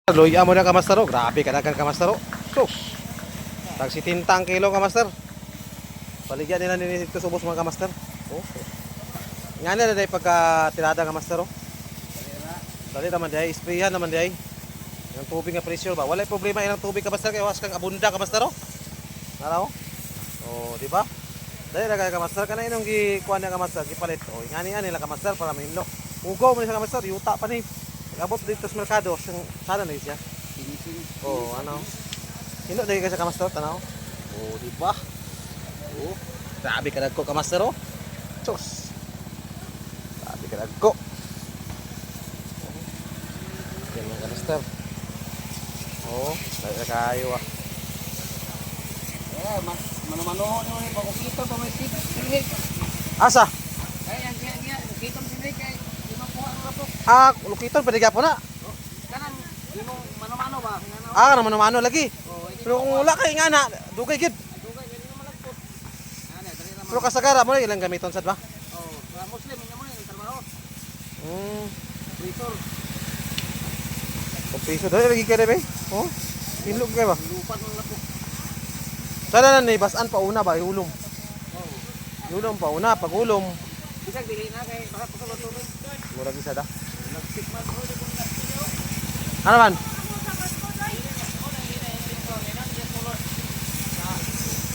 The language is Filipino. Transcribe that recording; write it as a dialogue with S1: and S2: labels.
S1: Luya mo na ka master, grabe ka dagan ka master. Sus. Tag si tintang kilo ka master. Paligyan nila ni dito subos mga ka master. Oh. Nga na dai pagka tirada ka master. Dali naman dai, sprayan naman dai. Yung tubig nga pressure ba? Wala problema ilang tubig ka master kay was kang abunda ka master. Naraw? Oh, di ba? Dali ra ka master kana inong gikuan ka master gipalit. Oh, ngani ani la ka master para mahimlo. Ugaw mo ni sa master, yuta pa ni. Abot dito sa merkado, sana na siya. Oh, ano? Hino dahil ka sa kamaster, tanaw. Oh, di ba? Oh, grabe ka nagko kamaster, oh. Sus. Grabe ka nagko. Yan mga kamaster. Oh, dahil kayo ah.
S2: Eh, mano-mano ni pagkita pa may sinig.
S1: Asa?
S2: Ay, ang kita mo sinig kay makuha ang rapok.
S1: Ah, lukiton pwede ka po na.
S2: Kanan, imo mano-mano ba?
S1: Ah, naman mano lagi. Pero kung wala kay nga na, dugay gid.
S2: Dugay gani mo malagpot. Ana, dali ra.
S1: Pero kasagara mo ilang gamiton sad ba?
S2: Oh, Muslim inyo mo ni trabaho.
S1: Pritor. Piso dali lagi ka be. Oh. Tilog kay ba?
S2: Lupan ng lapok.
S1: Sana na ni basan pa una ba ihulom.
S2: Oh.
S1: Ihulom pa una pag ulom.
S2: Bisag dili na kay baka pagsulod tubig.
S1: Mura gisa da.
S2: Nagsikman mo di ko na.
S1: Ano man?